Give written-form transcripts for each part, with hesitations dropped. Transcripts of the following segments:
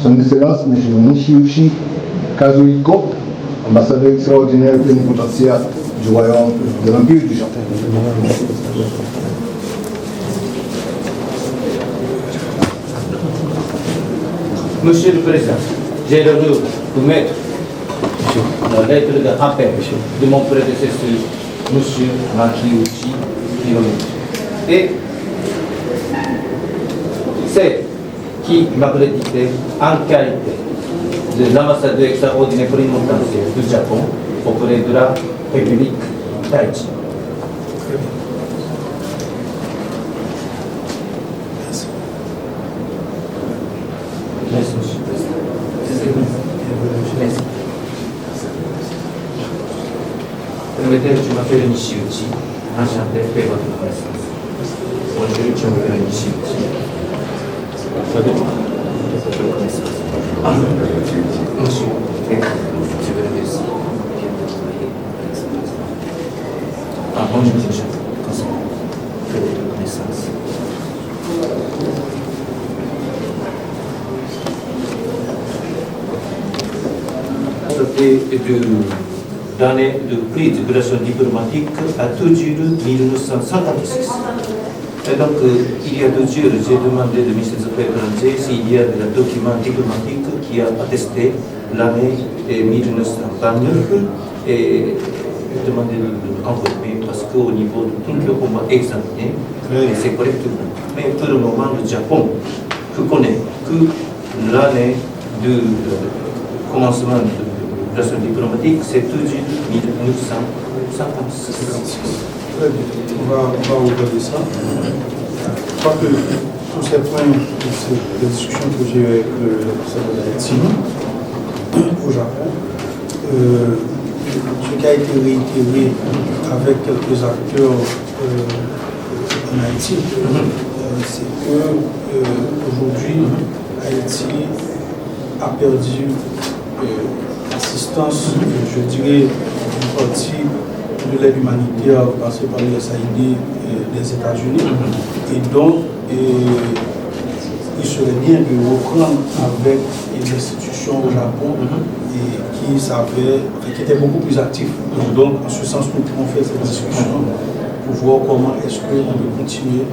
Son Excellence, M. Nishiuchi Kazuhiko, ambassadeur extraordinaire plénipotentiaire du Royaume de l'Empire du Japon. Monsieur le Président, j'ai l'honneur de vous mettre la lettre de rappel de mon prédécesseur, M. Makiuchi Hiroyuki. Et c'est qui m'a crédité en qualité de l'ambassadeur extraordinaire plénipotentiaire du Japon auprès de la République d'Haïti. Merci, Monsieur le Président. Merci. Permettez, je m'appelle Nishiuchi, enchanté de faire votre connaissance. Bonjour, je m'appelle Nishiuchi. Monsieur, je vous remercie. Bonjour, monsieur, fais votre connaissance. L'année de prix de relation diplomatique a toujours 1956. Et donc, il y a 2 jours, j'ai demandé de ministre des Affaires étrangères s'il y a des documents diplomatiques qui a attesté l'année 1929 et j'ai demandé de l'envoyer parce qu'au niveau de tout le on va examiner et c'est correctement. Mais pour le moment, le Japon connaît que l'année de commencement de relation diplomatique, c'est toujours 1956. Très bien. On va regarder ça. Je crois que tous ces points, les discussions que j'ai eues avec l'ambassadeur d'Haïti au Japon, ce qui a été réitéré avec quelques acteurs en Haïti, c'est que aujourd'hui, Haïti a perdu l'assistance, je dirais, d'une partie de l'aide humanitaire passée par l'USAID des États-Unis. Et donc, il serait bien de reprendre avec les institutions au Japon et qui étaient beaucoup plus actifs. Donc, en ce sens, nous pouvons faire cette discussion pour voir comment est-ce qu'on peut continuer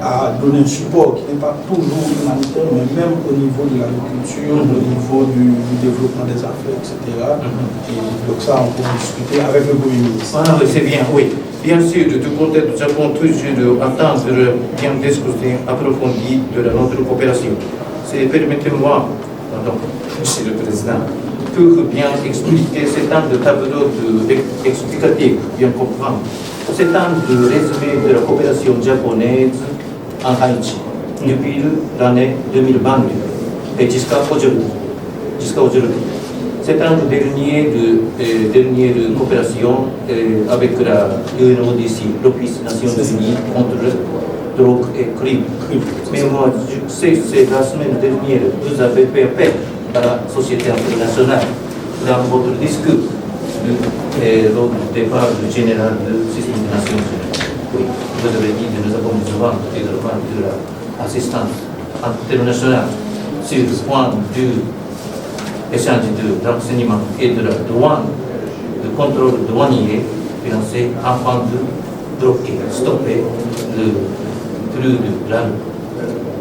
à donner un support qui n'est pas toujours humanitaire, mais même au niveau de l'agriculture, au niveau du développement des affaires, etc. Et donc ça, on peut discuter avec le Premier ministre. Ah, oui, c'est bien, oui. Bien sûr, de tout côté, nous avons toujours entendre bien discuter approfondi de notre coopération. Permettez-moi, Monsieur le Président, pour bien expliquer ce temps de tableau explicatif, bien comprendre. C'est un de résumé de la coopération japonaise en Haïti depuis l'année 2022 et jusqu'à aujourd'hui. C'est un dernier de coopération avec la UNODC, l'Office des Nations Unies contre la drogue et crime. Mais moi, je sais que c'est la semaine dernière, vous avez fait appel à la société internationale dans votre discours. Lors du départ du général du système des Nations Unies. Oui, vous avez dit que nous avons besoin également de l'assistance internationale sur le point de l'échange de renseignements et de la douane, de contrôle douanier financé afin de bloquer, stopper le flux de la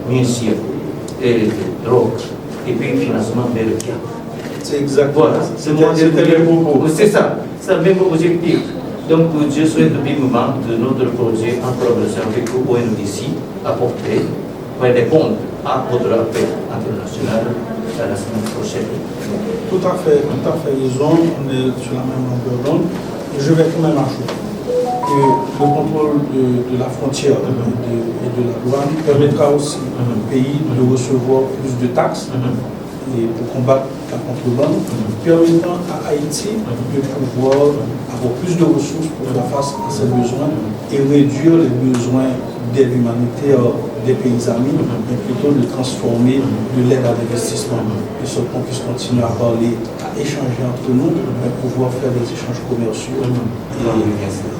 munitions et de drogue et puis financement vers le Cap. C'est exactement voilà, ça. C'est ça, c'est le même objectif. Donc, je souhaite vivement de notre projet en collaboration avec l'ONUDC apporter pour répondre à votre appel international la semaine prochaine. Tout à fait raison, on est sur la même longueur d'onde. Je vais quand même ajouter que le contrôle de la frontière et de la douane permettra aussi au pays de recevoir plus de taxes. Et pour combattre la contrebande, permettant à Haïti de pouvoir avoir plus de ressources pour faire face à ses besoins et réduire les besoins d'aide humanitaire des pays amis, mais plutôt de transformer de l'aide à l'investissement. Et ce qu'on puisse continuer à parler, à échanger entre nous, et pouvoir faire des échanges commerciaux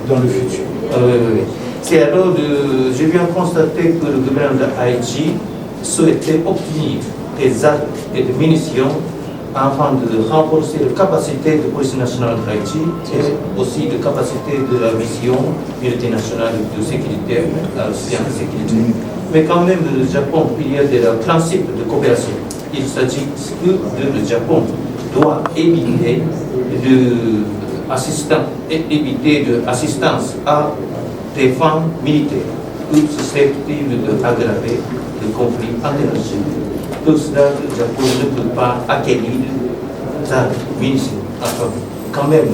dans le futur. Oui. C'est alors, je viens constater que le gouvernement d'Haïti souhaitait obtenir des armes et des munitions afin de renforcer la capacité de la police nationale d'Haïti et aussi la capacité de la mission multinationale de sécurité, sécurité. Mais quand même, le Japon, il y a des principes de coopération. Il s'agit que le Japon doit éviter l'assistance à des femmes militaires ou susceptibles d'aggraver le conflit international. Tout cela, le Japon ne peut pas acquérir sa munition. Enfin, quand même.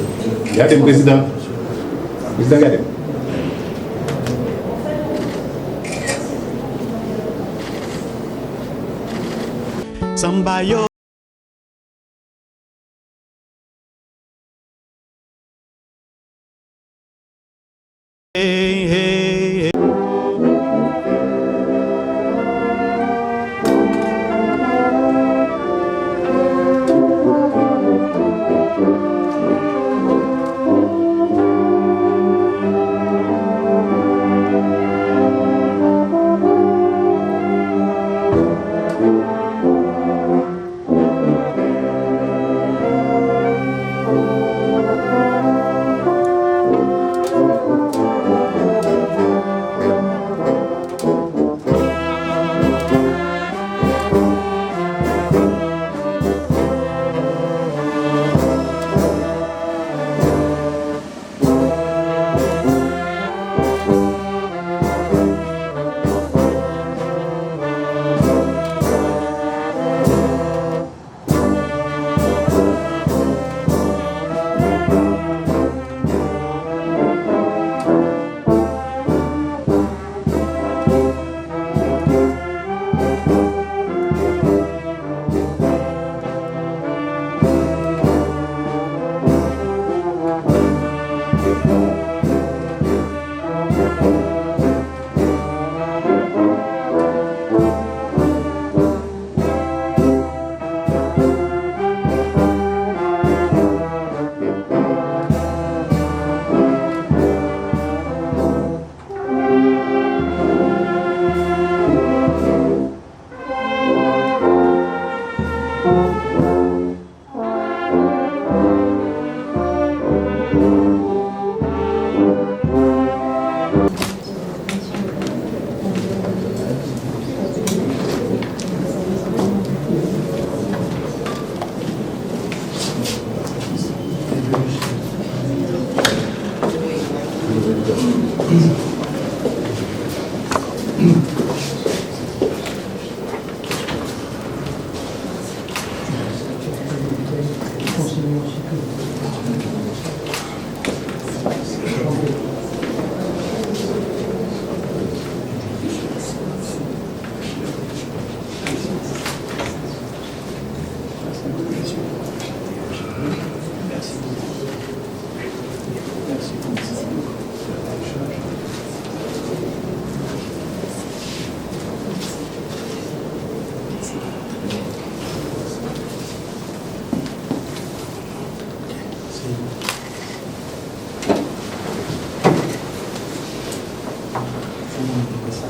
Regardez, président. Président, regardez. Sambayo. Hey, hey, hey.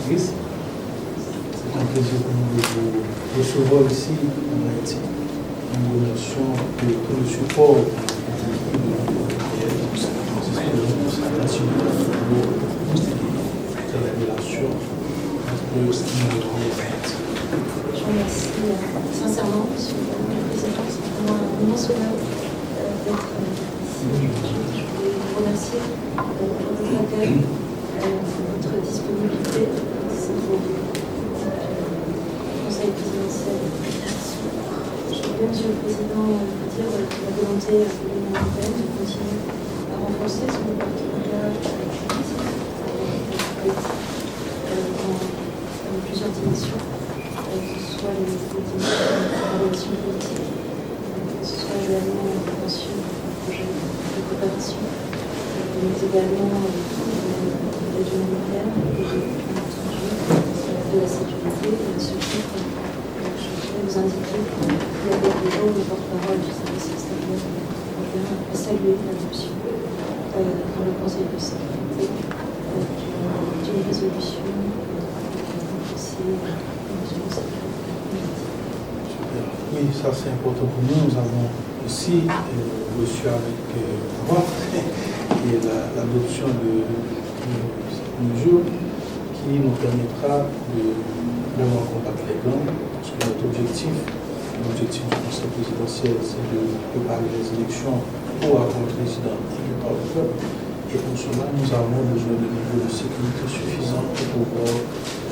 C'est un plaisir pour nous de vous recevoir ici en Haïti. Nous vous remercions de tout le support de la relation entre nous et Haïti. Je vous remercie sincèrement, Monsieur le Président. C'est pour moi un immense honneur d'être ici. Je voulais vous remercier pour votre accueil, votre disponibilité. C'est pour le Conseil présidentiel. Je voulais, Monsieur le Président, vous dire la volonté de l'Union européenne de continuer à renforcer son partenariat avec Haïti dans plusieurs dimensions. Que ce soit les relations politiques, que ce soit également la prévention de projets de coopération, mais également l'aide humanitaire, de la sécurité et de ce titre. Je voudrais vous indiquer qu'il y a des jours le porte-parole du service extérieur européen a salué l'adoption dans le Conseil de sécurité d'une résolution pour renforcer. Oui, ça c'est important pour nous. Nous avons aussi reçu avec joie l'adoption de cette mesure qui nous permettra de vraiment combattre les gangs, parce que l'objectif du Conseil présidentiel, c'est de préparer les élections pour avoir un président élu par le peuple. Et pour cela, nous avons besoin de niveau de sécurité suffisant pour pouvoir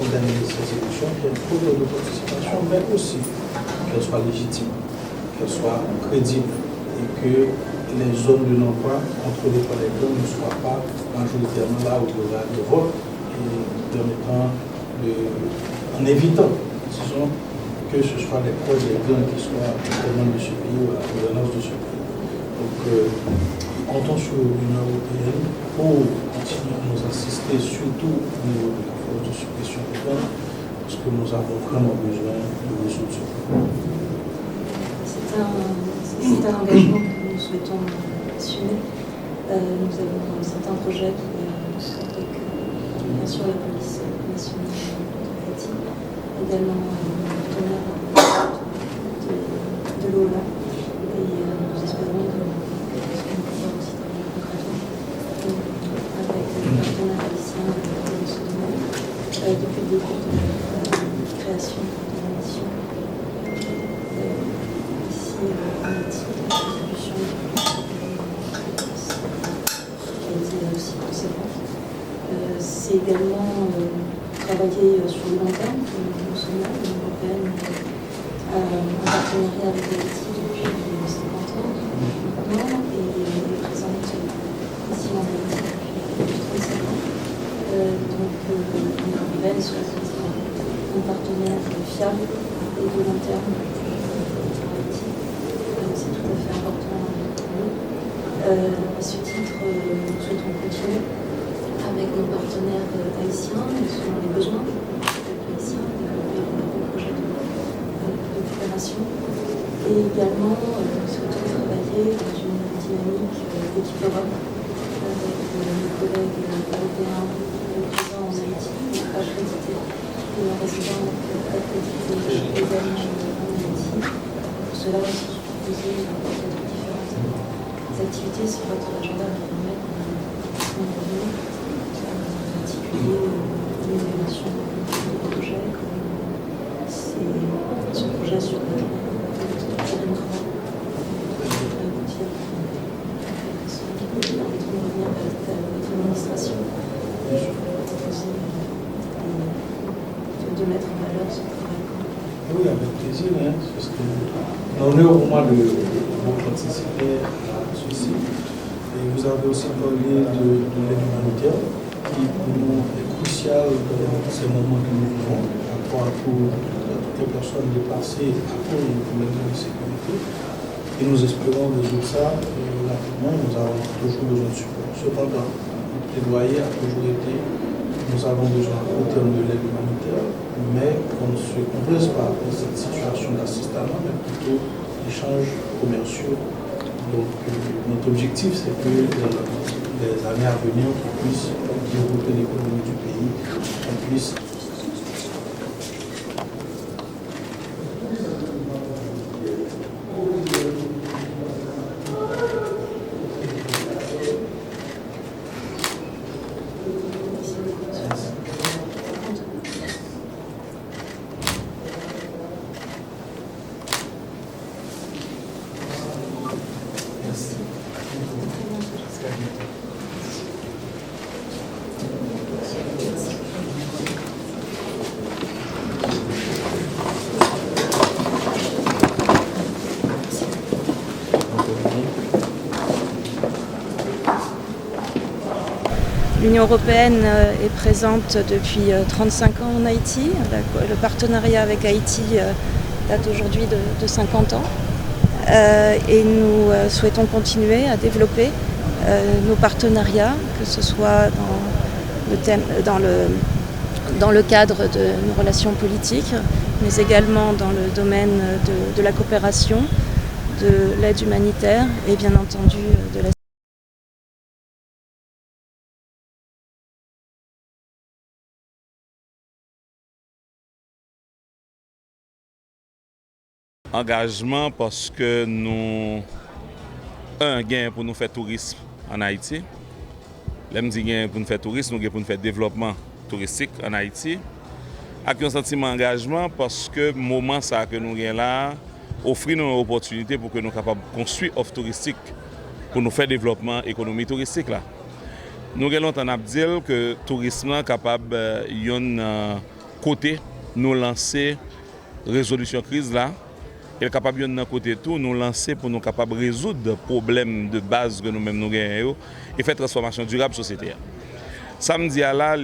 organiser ces élections, qu'il y ait un problème de participation, mais aussi qu'elles soient légitimes, qu'elles soient crédibles et que les zones de non-droit contrôlées par les gangs ne soient pas majoritairement là où il y aura de vote et permettant en évitant, disons, que ce soit les proches des gangs qui soient au de ce pays ou à la gouvernance de ce pays. Donc, comptons sur l'Union européenne pour continuer à nous assister, surtout au niveau de la force de suppression des gangs, parce que nous avons vraiment besoin de résoudre ce problème. C'est un engagement que nous souhaitons assumer. Nous avons certains projets qui avec bien sûr la police nationale de Haïti, également de l'OLA, et nous espérons que nous pourrons aussi travailler concrètement avec les partenaires haïtiens dans ce domaine depuis le début de la création de la mission ici en Haïti, de la contribution qui a été aussi conséquente. C'est également travailler sur le long terme, nous sommes là, l'Union européenne, en partenariat avec Haïti depuis 50 ans maintenant, et est présente ici en Haïti depuis 35 ans. Donc l'Union européenne souhaite être un partenaire fiable et de long terme pour Haïti. C'est tout à fait important pour nous. À ce titre, nous souhaitons continuer avec nos partenaires haïtiens, selon les besoins haïtiens, développer de nouveaux projets de coopération. Et également, nous souhaitons travailler dans une dynamique d'équipe Europe avec nos collègues européens présents en Haïti, accrédités, et nos résidents accrédités également en Haïti. Pour cela, aussi, je proposais peut-être différentes activités sur votre agenda qui permettent de l'évaluation du projet, ce projet sur le l'administration de mettre en valeur ce travail. Oui, avec plaisir, parce que l'honneur pour moi de vous participer à ceci. Et vous avez aussi parlé de l'aide humanitaire, qui pour nous est crucial dans ces moments que nous vivons, à rapport à toutes les personnes déplacées à cause du problème de sécurité. Et nous espérons résoudre ça rapidement. Nous avons toujours besoin de support. Cependant, notre plaidoyer a toujours été, nous avons besoin au terme de l'aide humanitaire, mais qu'on ne se complaise pas dans cette situation d'assistanat, mais plutôt d'échanges commerciaux. Donc, notre objectif, c'est que dans les années à venir, qu'on puisse développer l'économie du pays, qu'on puisse L'Union européenne est présente depuis 35 ans en Haïti. Le partenariat avec Haïti date aujourd'hui de 50 ans. Et nous souhaitons continuer à développer nos partenariats, que ce soit dans le cadre de nos relations politiques, mais également dans le domaine de la coopération, de l'aide humanitaire et bien entendu de la Engagement parce que nous, gain pour nous faire tourisme en Haïti. L'aime dit gain pour nous faire tourisme, nous gain pour nous faire développement touristique en Haïti. Avec un sentiment d'engagement parce que le moment ça que nous avons là offre nous une opportunité pour que nous soyons capables de construire offre touristique pour nous faire développement économie touristique là. Nous avons longtemps dit que le tourisme est capable de côté nous lancer résolution crise là. Il est capable de côté tout nous lancer pour nous capables de résoudre les problèmes de base que nous-mêmes nous gagnons et faire transformation durable société. Samedi là,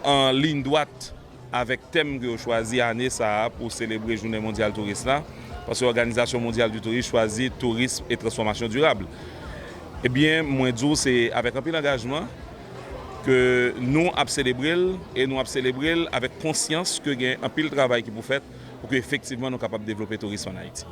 en ligne droite avec le thème que vous choisi année ça pour célébrer Journée mondiale tourisme là, parce que l'Organisation mondiale du tourisme choisit tourisme et transformation durable. Eh bien, moi dis c'est avec un peu d'engagement que nous avons célébré et nous avons célébré avec conscience que il y a un pile de travail qui vous fait pour que effectivement nous sommes capables de développer le tourisme en Haïti.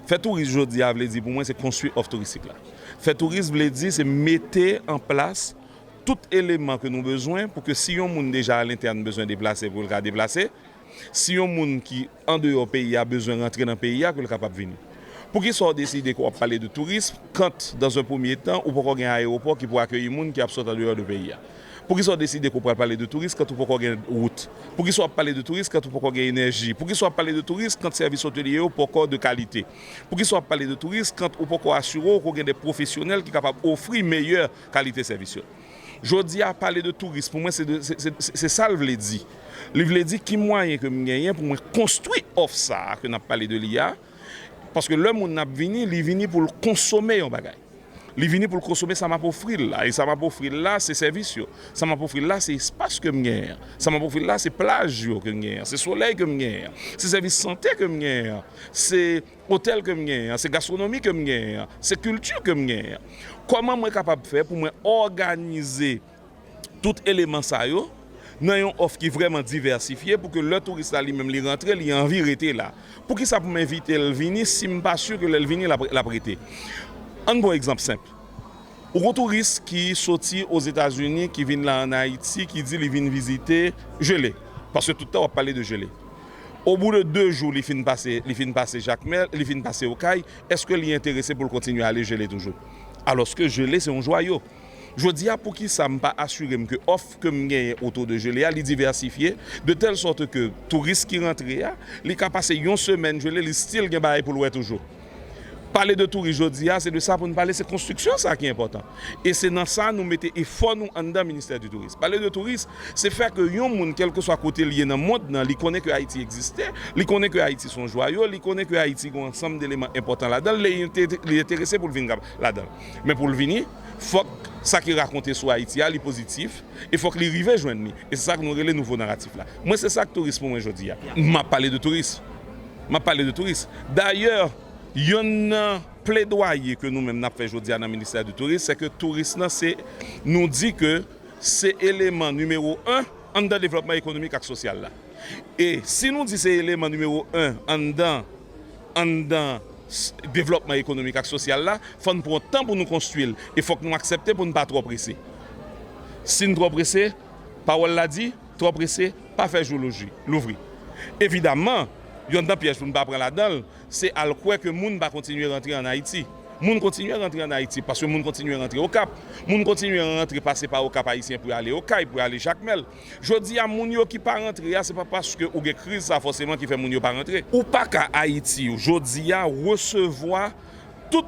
Faire tourisme aujourd'hui, pour moi, c'est construire offre touristique là. Faire tourisme, c'est mettre en place tout élément que nous avons besoin pour que si on monde déjà à l'interne besoin de déplacer pour le déplacer, si on monde qui en dehors du pays a besoin de rentrer dans le pays, que le capable de venir. Pour qu'ils soient décidés qu'on va parler de tourisme, quand dans un premier temps, on peut avoir un aéroport qui peut accueillir les gens qui sont en dehors du pays. Pour qu'ils soient décidés qu'on peut parler de tourisme quand on peut avoir une route. Pour qu'ils soient parler de tourisme quand on peut avoir une énergie. Pour qu'ils soient parler de tourisme quand le service hôtelier est encore de qualité. Pour qu'ils soient parler de tourisme quand on peut assurer qu'on a des professionnels qui sont capables d'offrir meilleure qualité de service. Je dis à parler de tourisme, pour moi c'est ça que je veux dire. Je veux dire qui moyen que je gagne pour construire offre ça que nous avons parlé de l'IA. Parce que le monde n'a venu, il vient pour le consommer en bagaille. Il vient pour le consommer, ça m'a pas offrir là. Et ça m'a pas offrir là, c'est service. Ça m'a pas offrir là, c'est espace que je gagne. Ça m'a pas offrir là, c'est plage que je gagne. C'est soleil que je gagne. C'est service santé que je gagne. C'est hôtel que je gagne. C'est gastronomie que je gagne. C'est culture que je gagne. Comment je suis capable de faire pour organiser tout élément ça yo? Nous avons une offre qui est vraiment diversifiée pour que le touriste lui-même il rentre, il a envie de rester là. Pour qui ça peut m'inviter à venir si je ne suis pas sûr que le venir la prêter. Un bon exemple simple. Un touriste qui sorti aux États-Unis, qui vient là en Haïti, qui dit qu'il vient visiter gelé. Parce que tout le temps on va parler de gelé. Au bout de 2 jours, il finit passer Jacmel, il finit passer au Caille. Est-ce qu'il est intéressé pour continuer à aller geler toujours? Alors que gelé, c'est un joyau. Je dis pour qui ça ne pas assurer que l'offre que je gagne autour de gelé est diversifiée de telle sorte que les touristes qui rentrent, ils peuvent passer une semaine gelé, ils style pour le toujours. Parler de tourisme aujourd'hui, c'est de ça pour nous parler, c'est construction ça qui est important. Et c'est dans ça nous mettons effort nous en dans le ministère du tourisme. Parler de tourisme, c'est faire que les gens, quel que soit côté lié dans le monde, ils connaissent que Haïti existait, ils connaissent que Haïti sont joyeux, ils connaissent que Haïti a un ensemble d'éléments importants là-dedans, ils sont intéressés pour le venir là-dedans. Mais pour le venir, il faut que ça qui raconte sur Haïti est positif, il faut que les rivets joignent. Et c'est ça que nous relève nouveau narratif là. Moi c'est ça que le tourisme pour moi aujourd'hui. M'a parlé de tourisme. D'ailleurs, il y a un plaidoyer que nous-mêmes avons fait aujourd'hui dans le ministère du Tourisme, c'est que le tourisme nous dit que c'est l'élément numéro 1 dans le développement économique et social. Là. Et si nous disons que c'est l'élément numéro 1 dans le développement économique et social, il faut nous prendre temps pour nous construire. Il faut que nous acceptions pour ne pas trop presser. Si nous trop pressés, parole l'a dit, trop pressé, pas faire géologie, l'ouvrir. Évidemment, il y a un piège pour ne pas prendre là-dedans, c'est à quoi que les gens va continuer à rentrer en Haïti. Les gens continuent à rentrer en Haïti parce que les gens continuent à rentrer au Cap. Les gens continuent à rentrer, passer par au Cap haïtien pour aller au Caille, pour aller Jacmel. Je dis à les gens qui ne pas rentrer, ce n'est pas parce que vous avez une crise ça forcément qui fait les gens pas rentrer. Ou pas qu'à Haïti, je dis à recevoir tout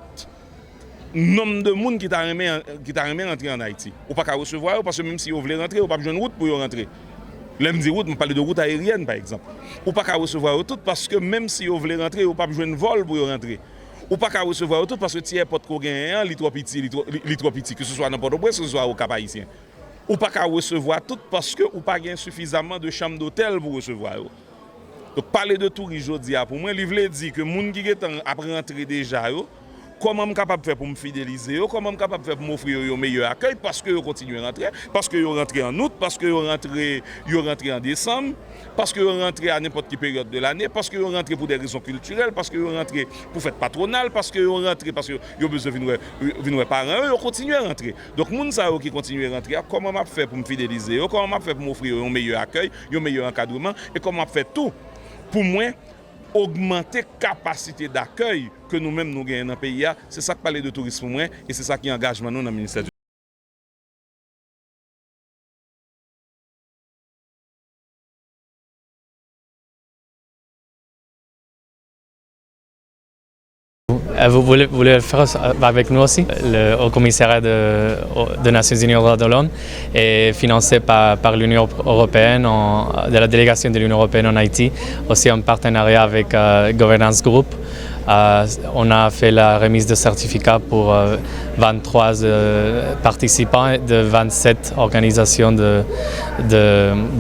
nombre de monde qui t'a remis rentrer en Haïti. Ou pas qu'à recevoir parce que même si vous voulez rentrer, vous n'avez pas besoin de route pour y rentrer. L'aime dit route, on parle de route aérienne par exemple. Ou pas qu'à recevoir tout parce que même si vous voulez rentrer, vous n'avez pas besoin de vol pour y rentrer. Ou pas qu'à recevoir tout parce que tiers porte qu'on gagne, il est trop petit, que ce soit n'importe où, que ce soit au Cap haïtien. Ou pas qu'à recevoir tout parce que ou pas gagne suffisamment de chambres d'hôtel pour recevoir. Donc parler de tourisme aujourd'hui pour moi, il veut dire que les gens qui sont après rentrer déjà, comment je suis capable de faire pour me fidéliser, comment je suis capable de faire pour m'offrir un meilleur accueil parce que je continue à rentrer, parce que je rentre en août, parce que je rentre en décembre, parce que je rentre à n'importe quelle période de l'année, parce que je rentre pour des raisons culturelles, parce que je rentre pour fête patronale, parce que je rentre parce que je besoin de venir parents, je continue à rentrer. Donc, les gens qui continuent à rentrer, comment je fais pour me fidéliser, comment je fais pour m'offrir un meilleur accueil, un meilleur encadrement, et comment je fais tout pour moi augmenter capacité d'accueil que nous-mêmes nous gagnons dans le pays. C'est ça que parler de tourisme pour moi et c'est ça qui est engagement nous dans le ministère du Vous voulez faire avec nous aussi? Le Haut Commissariat des Nations Unies aux droits de l'homme est financé par l'Union européenne, de la délégation de l'Union européenne en Haïti, aussi en partenariat avec Governance Group. On a fait la remise de certificats pour 23 participants de 27 organisations de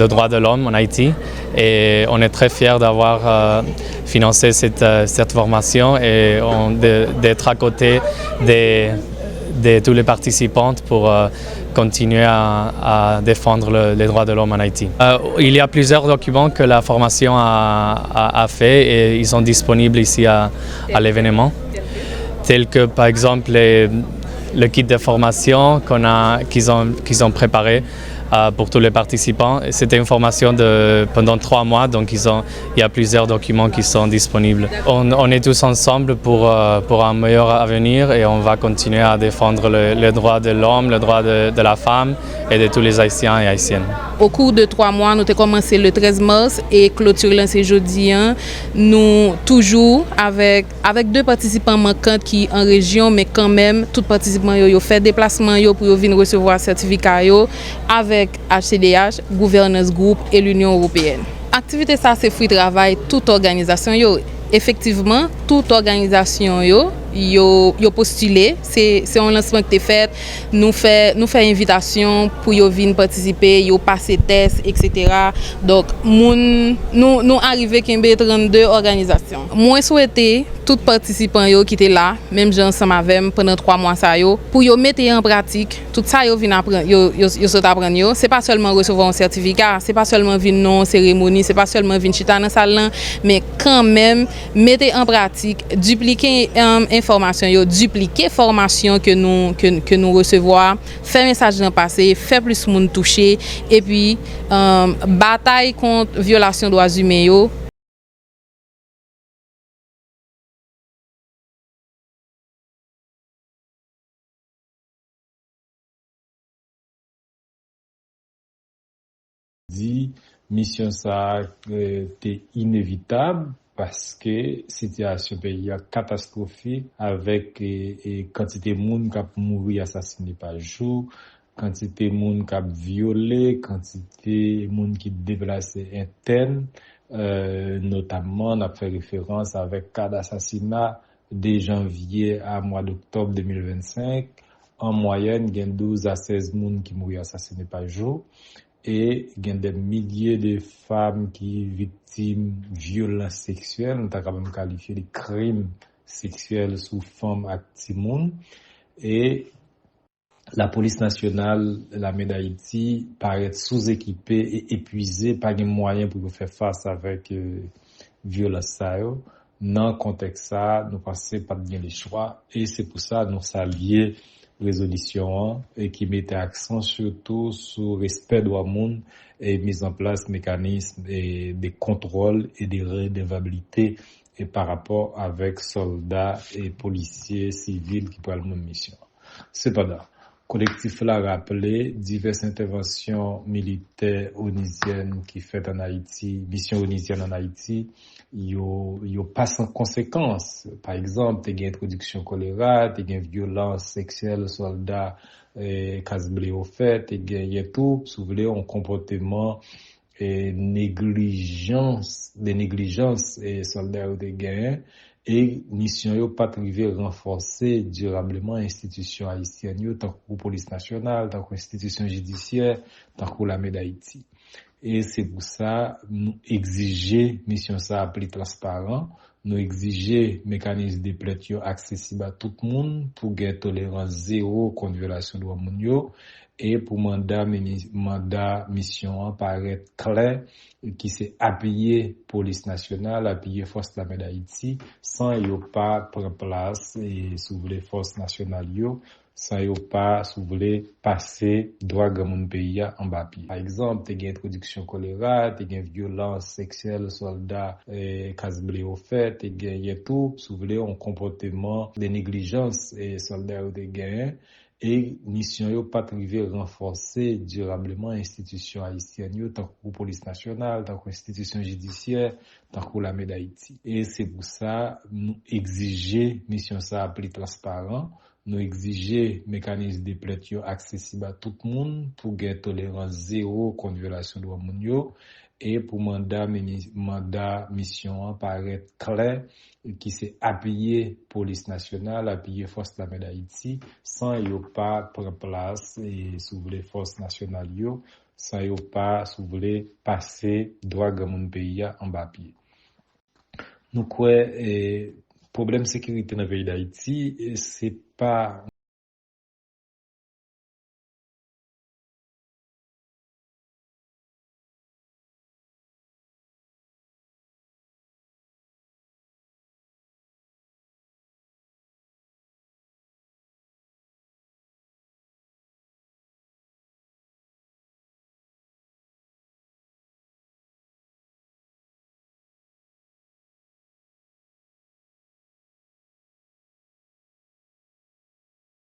droits de l'homme en Haïti. Et on est très fiers d'avoir financé cette formation et d'être à côté de tous les participants pour continuer à défendre les droits de l'homme en Haïti. Il y a plusieurs documents que la formation a fait et ils sont disponibles ici à l'événement, tels que par exemple le kit de formation qu'ils ont préparé pour tous les participants. C'était une formation pendant 3 mois, donc il y a plusieurs documents qui sont disponibles. On est tous ensemble pour un meilleur avenir et on va continuer à défendre les droits de l'homme, les droits de la femme et de tous les Haïtiens et Haïtiennes. Au cours de 3 mois, nous avons commencé le 13 mars et clôture lancé jeudi. Nous toujours avec 2 participants manquants qui en région, mais quand même, tous les participants ont fait déplacement pour venir recevoir certificat avec HCDH, Governance Group et l'Union européenne. Activité ça, c'est fruit de travail toute organisation. Effectivement, toute organisation yo postulé, c'est un lancement qui est fait, nous fait invitation pour yo venir participer, yo passer test, etc. Donc nous arrivé qu'en 32 organisations. Moi souhaité tout participant qui étaient là, même gens ensemble avec pendant 3 mois ça pour yo mettre en pratique tout ça yo vinn apprendre apprendre c'est pas seulement recevoir un certificat, c'est pas seulement venir non cérémonie, c'est pas seulement venir chita dans salle mais quand même mettez en pratique, dupliquer information, dupliquer formation que nous recevons, faire message dans passé, faire plus de monde touché et puis bataille contre violation des droits humains. Mission ça était inévitable parce que situation pays a catastrophique avec quantité de monde qui a mouru assassiné par jour, quantité de monde qui a violé, quantité de monde qui déplacé interne, notamment on a fait référence avec cas d'assassinat de janvier à mois d'octobre 2025. En moyenne, il y a 12 à 16 personnes qui mourent assassinés par jour. Et il y a des milliers de femmes qui sont victimes de violences sexuelles, on a quand même qualifié de crimes sexuels sous femmes actives. Et la police nationale, l'armée d'Haïti, paraît sous-équipée et épuisée, pas de moyens pour faire face avec violence. Dans le contexte ça, nous pensons pas bien les choix et c'est pour ça que nous saluons résolution et qui mettait accent surtout sur le respect des droits de l'homme et mise en place mécanismes de contrôle et de redevabilité et par rapport avec soldats et policiers civils qui prennent la même mission. Cependant, le collectif l'a rappelé diverses interventions militaires onisiennes qui fait en Haïti, mission onisienne en Haïti, yo pas sans conséquences. Par exemple, il y a introduction choléra, il y a violence sexuelle soldats casse-blé au fait, il y a tout, si vous voulez, un comportement et négligence et soldats ont des gains. Et mission yo pas privé renforcer durablement institution haïtienne tant que police nationale, tant que institution judiciaire, tant que l'armée d'Haïti. Et c'est pour ça nous exiger mission ça plus transparent, nous exiger mécanisme de plainte accessible à tout le monde pour gagner tolérance zéro contre violation de droits humains et pour mandat mission apparaître clair qui s'est appuyé police nationale, appuyé force de l'armée d'Haïti sans yo pas prendre place et sous les forces nationales yo sans yo pas si vous voulez passer droit grand monde pays en bas pied. Par exemple, t'es gain introduction choléra, t'es gain violence sexuelle soldat casblé au fait, t'es gain tout si vous voulez un comportement de négligence et soldats ou des gain et mission yo pas arrivé renforcer durablement institution haïtienne yo tant que police nationale, tant que institution judiciaire, tant que l'armée d'Haïti. Et c'est pour ça nous exiger mission ça plus transparent, nous exiger mécanisme de plainte yo accessible à tout le monde pour gagner tolérance zéro contre violation de droits yo et pour mandat mission paraître clair qui s'est appuyé police nationale, appuyé force de l'armée d'Haïti sans yo pas prendre place et sous les forces nationales yo sans yo pas sous voulez passer droit grand monde pays en bas pied. Nous quoi problème sécurité dans le pays d'Haïti c'est pas